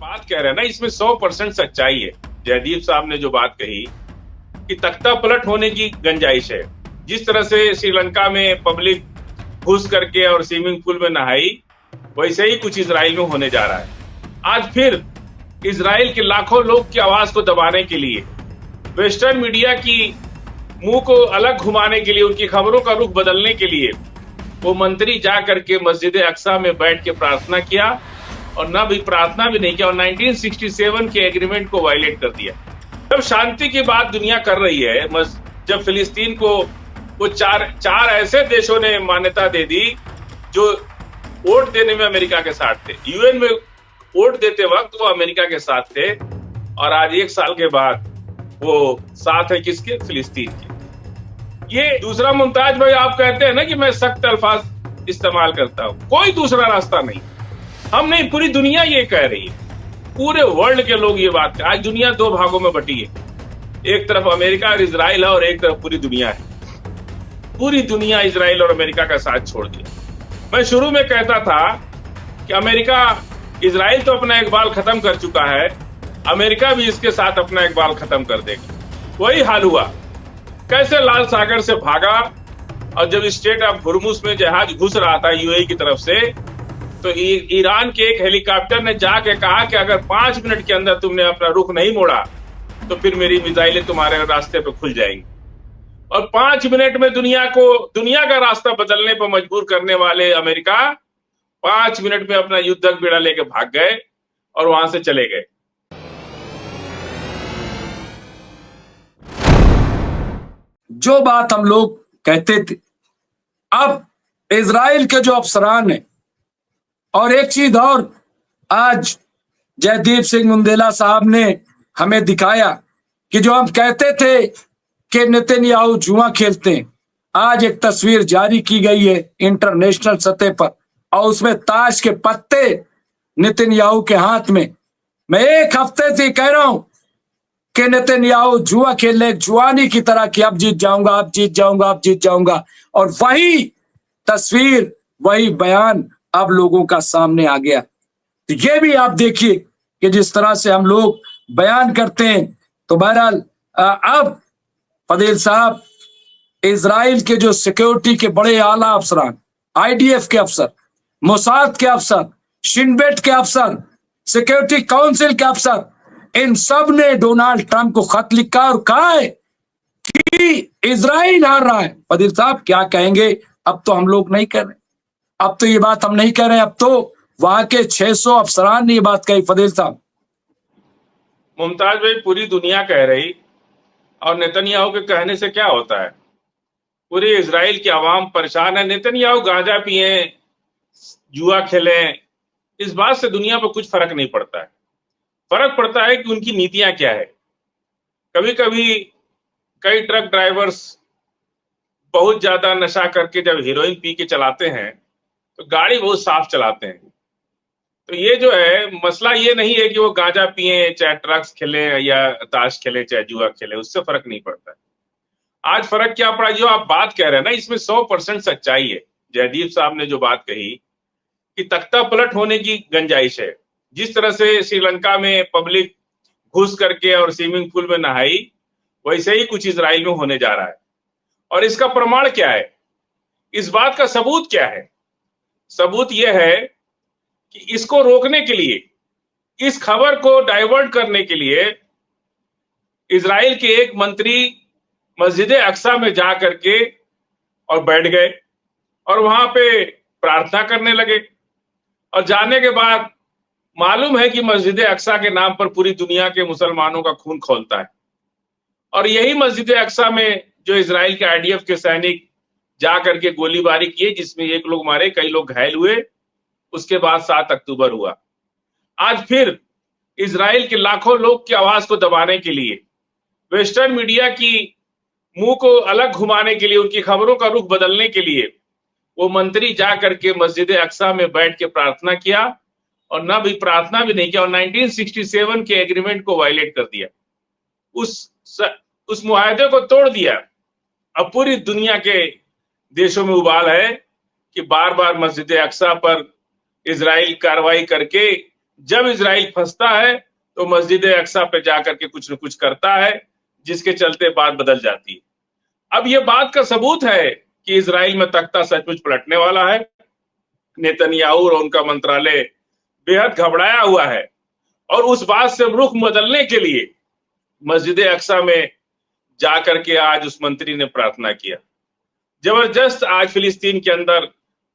बात कह रहे हैं ना, इसमें 100% सच्चाई है। जयदीप साहब ने जो बात कही कि तख्ता पलट होने की गुंजाइश है। जिस तरह से श्रीलंका में पब्लिक घुस करके और स्विमिंग पूल में नहाई, वैसे ही कुछ इजराइल में होने जा रहा है। आज फिर इजराइल के लाखों लोग की आवाज को दबाने के लिए, वेस्टर्न मीडिया की मुंह को अलग घुमाने के लिए, उनकी खबरों का रुख बदलने के लिए वो मंत्री जा करके मस्जिद अक्सा में बैठ के प्रार्थना किया, और न भी प्रार्थना भी नहीं किया, और 1967 के एग्रीमेंट को वायलेट कर दिया। जब शांति की बात दुनिया कर रही है, जब फिलिस्तीन को वो चार ऐसे देशों ने मान्यता दे दी जो वोट देने में अमेरिका के साथ थे, यूएन में वोट देते वक्त वो अमेरिका के साथ थे, और आज 1 साल के बाद वो साथ है किसके? फिलिस्तीन के। ये दूसरा मुमताज भाई, आप कहते हैं ना कि मैं सख्त अल्फाज इस्तेमाल करता हूं, कोई दूसरा रास्ता नहीं। हम नहीं, पूरी दुनिया ये कह रही है, पूरे वर्ल्ड के लोग ये बात कर। आज दुनिया 2 भागों में बटी है, एक तरफ अमेरिका और इजराइल है, और एक तरफ पूरी दुनिया है। पूरी दुनिया इजराइल और अमेरिका का साथ छोड़ दिया। मैं शुरू में कहता था कि अमेरिका, इजराइल तो अपना इकबाल खत्म कर चुका है, अमेरिका भी इसके साथ अपना इकबाल खत्म कर देगा। वही हाल हुआ। कैसे लाल सागर से भागा, और जब स्टेट ऑफ हुर्मुज में जहाज घुस रहा था यूएई की तरफ से, तो ईरान के एक हेलीकॉप्टर ने जाके कहा कि अगर 5 मिनट के अंदर तुमने अपना रुख नहीं मोड़ा तो फिर मेरी मिसाइलें तुम्हारे रास्ते पे खुल जाएंगी। और 5 मिनट में दुनिया का रास्ता बदलने पर मजबूर करने वाले अमेरिका 5 मिनट में अपना युद्धक बेड़ा लेके भाग गए और वहां से चले गए। जो बात हम लोग कहते थे, अब इजराइल के जो अफसरान हैं, और एक चीज और, आज जयदीप सिंह मुंदेला साहब ने हमें दिखाया कि जो हम कहते थे कि नेतन्याहू जुआ खेलते हैं, आज एक तस्वीर जारी की गई है इंटरनेशनल सतह पर, और उसमें ताश के पत्ते नेतन्याहू के हाथ में। मैं एक हफ्ते से कह रहा हूं कि नेतन्याहू जुआ खेलने, जुआनी की तरह कि अब जीत जाऊंगा, अब जीत जाऊंगा, अब जीत जाऊंगा, और वही तस्वीर, वही बयान अब लोगों का सामने आ गया। तो ये भी आप देखिए कि जिस तरह से हम लोग बयान करते हैं। तो बहरहाल अब फजील साहब, इजराइल के जो सिक्योरिटी के बड़े आला अफसरान, आईडीएफ के अफसर, मोसाद के अफसर, शिनबेट के अफसर, सिक्योरिटी काउंसिल के अफसर, इन सब ने डोनाल्ड ट्रंप को खत लिखा और कहा है कि इजराइल हार रहा है। फजील साहब क्या कहेंगे? अब तो हम लोग नहीं कर रहे, अब तो ये बात हम नहीं कह रहे, अब तो वहां के 600 अफसरान ने ये बात कही। फजील साहब। मुमताज भाई, पूरी दुनिया कह रही, और नेतन्याहू के कहने से क्या होता है? पूरी इजराइल की आवाम परेशान है। नेतन्याहू गांजा पिए, जुआ खेलें, इस बात से दुनिया पर कुछ फर्क नहीं पड़ता है। फर्क पड़ता है कि उनकी नीतियां क्या है। कभी कभी कई ट्रक ड्राइवर्स बहुत ज्यादा नशा करके जब हीरोइन पी के चलाते हैं तो गाड़ी बहुत साफ चलाते हैं। तो ये जो है मसला, ये नहीं है कि वो गांजा पिए, चाहे ट्रक्स खेले या ताश खेले, चाहे जुआ खेले, उससे फर्क नहीं पड़ता है। आज फर्क क्या पड़ा? जो आप बात कह रहे हैं ना, इसमें 100% सच्चाई है। जयदीप साहब ने जो बात कही कि तख्ता पलट होने की गुंजाइश है। जिस तरह से श्रीलंका में पब्लिक घुस करके और स्विमिंग पूल में नहाई, वैसे ही कुछ इजराइल में होने जा रहा है। और इसका प्रमाण क्या है? इस बात का सबूत क्या है? सबूत यह है कि इसको रोकने के लिए, इस खबर को डाइवर्ट करने के लिए, इजराइल के एक मंत्री मस्जिद अक्सा में जा करके और बैठ गए और वहां पे प्रार्थना करने लगे। और जाने के बाद मालूम है कि मस्जिद अक्सा के नाम पर पूरी दुनिया के मुसलमानों का खून खौलता है। और यही मस्जिद अक्सा में जो इजराइल के आईडीएफ के सैनिक जा करके गोलीबारी किए, जिसमें 1 लोग मारे, कई लोग घायल हुए। उसके बाद 7 अक्टूबर हुआ। आज फिर इजराइल के लाखों लोग की आवाज को दबाने के लिए, वेस्टर्न मीडिया की मुंह को अलग घुमाने के लिए, उनकी खबरों का रुख बदलने के लिए वो मंत्री जा करके मस्जिद अक्सा में बैठ के प्रार्थना किया, और न भी प्रार्थना भी नहीं किया, और 1967 के एग्रीमेंट को वायलेट कर दिया। उस मुआहदे को तोड़ दिया। अब पूरी दुनिया के देशों में उबाल है कि बार बार मस्जिद अक्सा पर इजराइल कार्रवाई करके जब इजराइल फंसता है तो मस्जिद अक्सा पे जाकर के कुछ न कुछ करता है, जिसके चलते बात बदल जाती है। अब ये बात का सबूत है कि इजराइल में तख्ता सचमुच पलटने वाला है। नेतन्याहू और उनका मंत्रालय बेहद घबराया हुआ है और उस बात से रुख बदलने के लिए मस्जिद अक्सा में जाकर के आज उस मंत्री ने प्रार्थना किया। जबरदस्त आज फिलिस्तीन के अंदर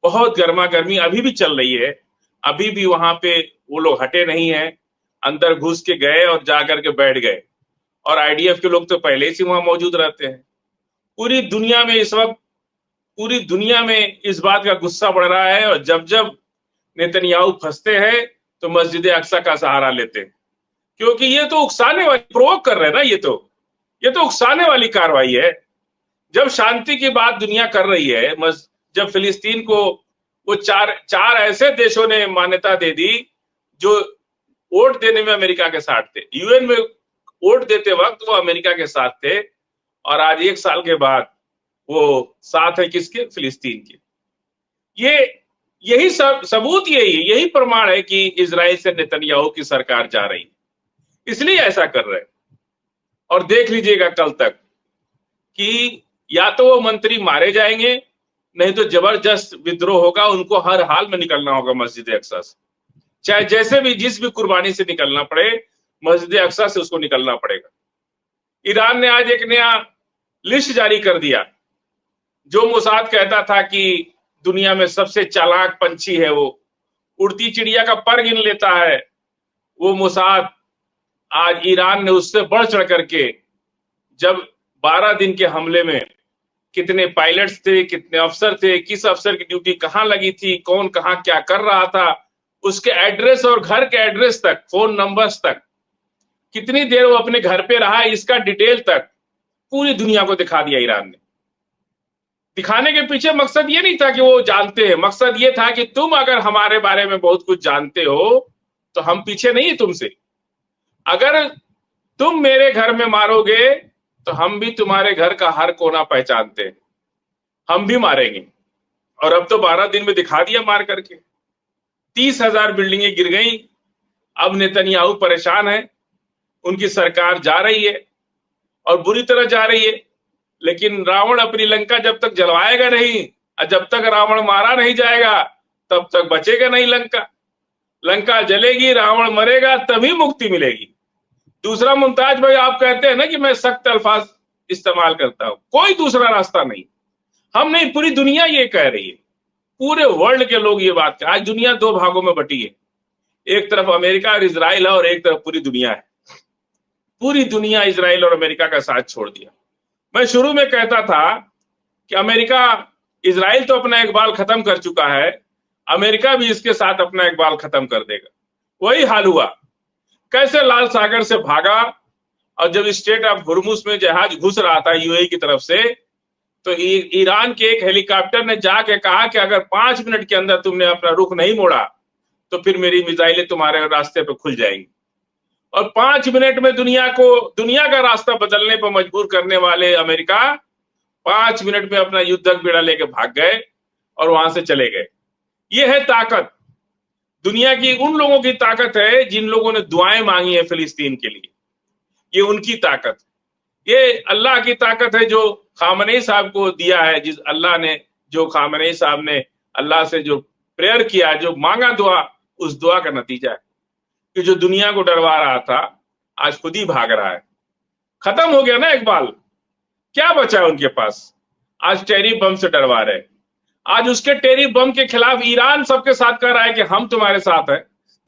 बहुत गर्मा गर्मी अभी भी चल रही है। अभी भी वहां पे वो लोग हटे नहीं है, अंदर घुस के गए और जाकर के बैठ गए। और आईडीएफ के लोग तो पहले से वहां मौजूद रहते हैं। पूरी दुनिया में इस वक्त पूरी दुनिया में इस बात का गुस्सा बढ़ रहा है, और जब जब नेतन्याहू फंसते हैं तो मस्जिद अक्सा का सहारा लेते हैं, क्योंकि ये तो उकसाने वाली, प्रोवोक कर रहे हैं ना, ये तो उकसाने वाली कार्रवाई है। जब शांति की बात दुनिया कर रही है, जब फिलिस्तीन को वो चार ऐसे देशों ने मान्यता दे दी जो वोट देने में अमेरिका के साथ थे, यूएन में वोट देते वक्त वो अमेरिका के साथ थे, और आज 1 साल के बाद वो साथ है किसके? फिलिस्तीन के। यही सबूत यही प्रमाण है कि इजराइल से नेतन्याहू की सरकार जा रही है, इसलिए ऐसा कर रहे हैं। और देख लीजिएगा कल तक कि या तो वो मंत्री मारे जाएंगे, नहीं तो जबरदस्त विद्रोह होगा, उनको हर हाल में निकलना होगा मस्जिद अक्सा से, चाहे जैसे भी जिस भी कुर्बानी से निकलना पड़े, मस्जिद अक्सा से उसको निकलना पड़ेगा। ईरान ने आज एक नया लिस्ट जारी कर दिया। जो मोसाद कहता था कि दुनिया में सबसे चालाक पंछी है वो, उड़ती चिड़िया का पर गिन लेता है, वो मोसाद आज ईरान ने उससे बढ़ चढ़ करके, जब 12 दिन के हमले में कितने पायलट्स थे, कितने अफसर थे, किस अफसर की ड्यूटी कहां लगी थी, कौन कहां क्या कर रहा था, उसके एड्रेस और घर के एड्रेस तक, फोन नंबर्स तक, कितनी देर वो अपने घर पे रहा, इसका डिटेल तक पूरी दुनिया को दिखा दिया ईरान ने। दिखाने के पीछे मकसद ये नहीं था कि वो जानते हैं, मकसद ये था कि तुम अगर हमारे बारे में बहुत कुछ जानते हो तो हम पीछे नहीं है तुमसे। अगर तुम मेरे घर में मारोगे तो हम भी तुम्हारे घर का हर कोना पहचानते हैं, हम भी मारेंगे। और अब तो 12 दिन में दिखा दिया मार करके। 30,000 बिल्डिंगें गिर गई। अब नेतन्याहू परेशान है, उनकी सरकार जा रही है और बुरी तरह जा रही है, लेकिन रावण अपनी लंका जब तक जलवाएगा नहीं, और जब तक रावण मारा नहीं जाएगा तब तक बचेगा नहीं लंका। लंका जलेगी, रावण मरेगा, तभी मुक्ति मिलेगी। दूसरा, मुमताज भाई, आप कहते हैं ना कि मैं सख्त अल्फाज इस्तेमाल करता हूं, कोई दूसरा रास्ता नहीं। हम नहीं, पूरी दुनिया ये कह रही है, पूरे वर्ल्ड के लोग ये बात कह। आज दुनिया 2 भागों में बटी है, एक तरफ अमेरिका और इजराइल है और एक तरफ पूरी दुनिया है। पूरी दुनिया इजराइल और अमेरिका का साथ छोड़ दिया। मैं शुरू में कहता था कि अमेरिका, इजराइल तो अपना इकबाल खत्म कर चुका है, अमेरिका भी इसके साथ अपना इकबाल खत्म कर देगा। वही हाल हुआ। कैसे लाल सागर से भागा, और जब स्टेट ऑफ हुर्मुज में जहाज घुस रहा था यूएई की तरफ से, तो ईरान के एक हेलीकॉप्टर ने जाके कहा कि अगर 5 मिनट के अंदर तुमने अपना रुख नहीं मोड़ा तो फिर मेरी मिसाइलें तुम्हारे रास्ते पे खुल जाएंगी। और 5 मिनट में दुनिया का रास्ता बदलने पर मजबूर करने वाले अमेरिका 5 मिनट में अपना युद्धक बेड़ा लेके भाग गए और वहां से चले गए। ये है ताकत, दुनिया की उन लोगों की ताकत है जिन लोगों ने दुआएं मांगी है फिलिस्तीन के लिए। ये उनकी ताकत, ये अल्लाह की ताकत है जो खामनेई साहब को दिया है, जिस अल्लाह ने, जो खामनेई साहब ने अल्लाह से जो प्रेयर किया, जो मांगा दुआ, उस दुआ का नतीजा है कि जो दुनिया को डरवा रहा था आज खुद ही भाग रहा है। खत्म हो गया ना इकबाल, क्या बचा है उनके पास? आज टेरिफ बम से डरवा रहे। आज उसके टेरिफ बम के खिलाफ ईरान सबके साथ कह रहा है कि हम तुम्हारे साथ हैं।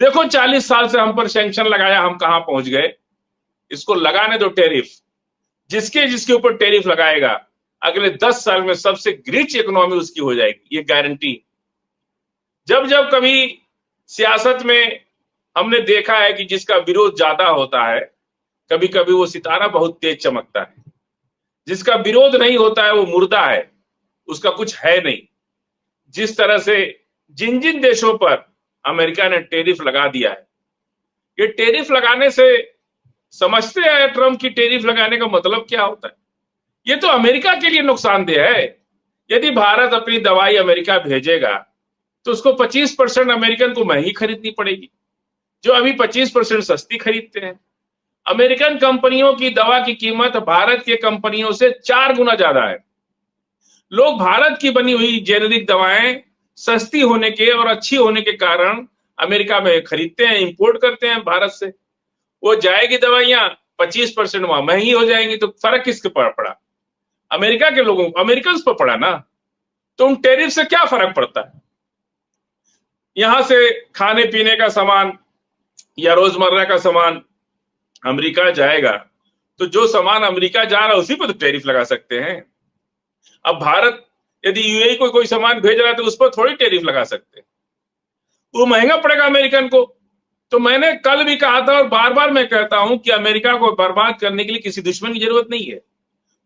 देखो 40 साल से हम पर सैंक्शन लगाया, हम कहां पहुंच गए। इसको लगाने दो टेरिफ। जिसके ऊपर टेरिफ लगाएगा अगले 10 साल में सबसे रिच इकोनॉमी उसकी हो जाएगी, ये गारंटी। जब जब कभी सियासत में हमने देखा है कि जिसका विरोध ज्यादा होता है, कभी कभी वो सितारा बहुत तेज चमकता है। जिसका विरोध नहीं होता है वो मुर्दा है, उसका कुछ है नहीं। जिस तरह से जिन जिन देशों पर अमेरिका ने टेरिफ लगा दिया है, ये टेरिफ लगाने से समझते हैं ट्रंप की टेरिफ लगाने का मतलब क्या होता है? ये तो अमेरिका के लिए नुकसानदेह है। यदि भारत अपनी दवाई अमेरिका भेजेगा तो उसको 25% अमेरिकन को महंगी खरीदनी पड़ेगी। जो अभी 25% सस्ती खरीदते हैं। अमेरिकन कंपनियों की दवा की कीमत भारत के कंपनियों से 4 गुना ज्यादा है। लोग भारत की बनी हुई जेनेरिक दवाएं सस्ती होने के और अच्छी होने के कारण अमेरिका में खरीदते हैं, इंपोर्ट करते हैं भारत से। वो जाएगी दवाइयां 25% वहां महंगी हो जाएंगी, तो फर्क किसके पड़ा? अमेरिका के लोगों, अमेरिकन पर पड़ा ना। तो उन टैरिफ से क्या फर्क पड़ता है? यहां से खाने पीने का सामान या रोजमर्रा का सामान अमेरिका जाएगा, तो जो सामान अमेरिका जा रहा है उसी पर तो टैरिफ लगा सकते हैं। अब भारत यदि यूएई को कोई सामान भेज रहा है तो उस पर थोड़ी टैरिफ लगा सकते हैं, वो महंगा पड़ेगा अमेरिकन को। तो मैंने कल भी कहा था और बार बार मैं कहता हूं कि अमेरिका को बर्बाद करने के लिए किसी दुश्मन की जरूरत नहीं है,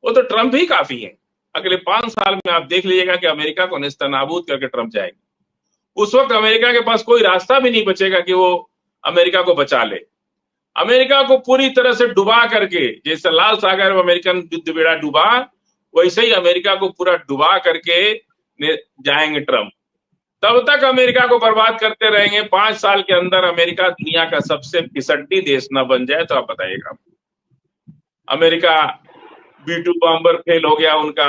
वो तो ट्रंप ही काफी है। अगले 5 साल में आप देख लीजिएगा कि अमेरिका को नेस्तनाबूद करके ट्रंप जाएगा। उस वक्त अमेरिका के पास कोई रास्ता भी नहीं बचेगा कि वो अमेरिका को बचा ले। अमेरिका को पूरी तरह से डुबा करके, जैसे लाल सागर में अमेरिकन युद्ध बेड़ा डूबा, वैसे ही अमेरिका को पूरा डुबा करके जाएंगे ट्रंप। तब तक अमेरिका को बर्बाद करते रहेंगे। 5 साल के अंदर अमेरिका दुनिया का सबसे फिसड्डी देश न बन जाए तो आप बताइएगा। अमेरिका B-2 बॉम्बर फेल हो गया उनका,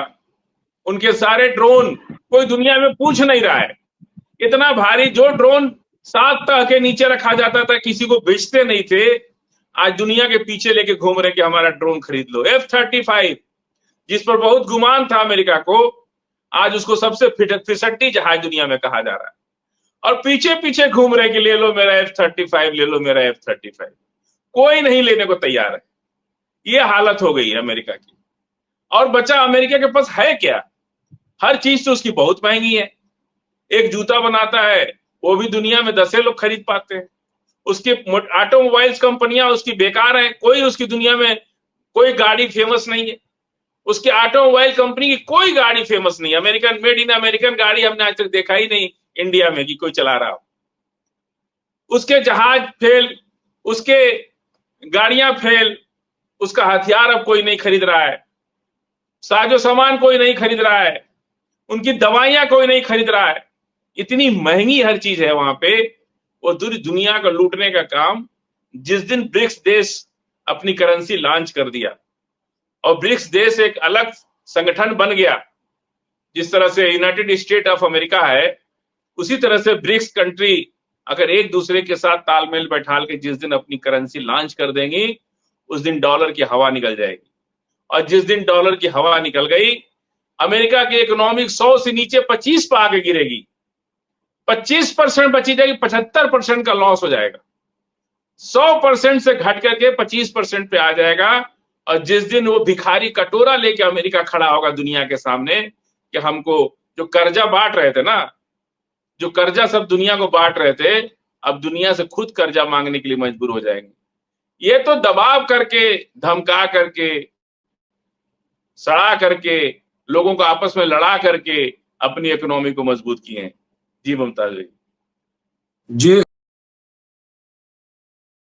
उनके सारे ड्रोन कोई दुनिया में पूछ नहीं रहा है। इतना भारी जो ड्रोन 7 तह के नीचे रखा जाता था, किसी को बेचते नहीं थे, आज दुनिया के पीछे लेके घूम रहे कि हमारा ड्रोन खरीद लो। F-35 जिस पर बहुत गुमान था अमेरिका को, आज उसको सबसे फिसड्डी जहाज दुनिया में कहा जा रहा है, और पीछे पीछे घूम रहे कि ले लो मेरा F-35, ले लो मेरा F-35। कोई नहीं लेने को तैयार है। ये हालत हो गई है अमेरिका की। और बचा अमेरिका के पास है क्या? हर चीज तो उसकी बहुत महंगी है। एक जूता बनाता है, वो भी दुनिया में 10 लोग खरीद पाते हैं। उसकी ऑटोमोबाइल्स कंपनियां उसकी बेकार है, कोई उसकी दुनिया में कोई गाड़ी फेमस नहीं है। उसकी ऑटोमोबाइल कंपनी की कोई गाड़ी फेमस नहीं है। अमेरिकन मेड इन अमेरिकन गाड़ी हमने आज तक देखा ही नहीं इंडिया में कि कोई चला रहा हो। उसके जहाज फेल, उसके गाड़ियां फेल, उसका हथियार अब कोई नहीं खरीद रहा है, साजो सामान कोई नहीं खरीद रहा है, उनकी दवाइयां कोई नहीं खरीद रहा है। इतनी महंगी हर चीज है वहां पे। वो दुनिया को लूटने का काम, जिस दिन ब्रिक्स देश अपनी करेंसी लॉन्च कर दिया और ब्रिक्स देश एक अलग संगठन बन गया, जिस तरह से यूनाइटेड स्टेट ऑफ अमेरिका है, उसी तरह से ब्रिक्स कंट्री अगर एक दूसरे के साथ तालमेल बैठाल के जिस दिन अपनी करेंसी लॉन्च कर देंगी, उस दिन डॉलर की हवा निकल जाएगी। और जिस दिन डॉलर की हवा निकल गई, अमेरिका की इकोनॉमिक 100 से नीचे 25 पे आके गिरेगी। 25% बची जाएगी, 75% का लॉस हो जाएगा। 100% से घट करके 25% पे आ जाएगा। और जिस दिन वो भिखारी कटोरा लेके अमेरिका खड़ा होगा दुनिया के सामने कि हमको जो कर्जा बांट रहे थे ना, जो कर्जा सब दुनिया को बांट रहे थे, अब दुनिया से खुद कर्जा मांगने के लिए मजबूर हो जाएंगे। ये तो दबाव करके, धमका करके, सड़ा करके, लोगों को आपस में लड़ा करके अपनी इकोनॉमी को मजबूत किए हैं। जी मुमताज भाई। जी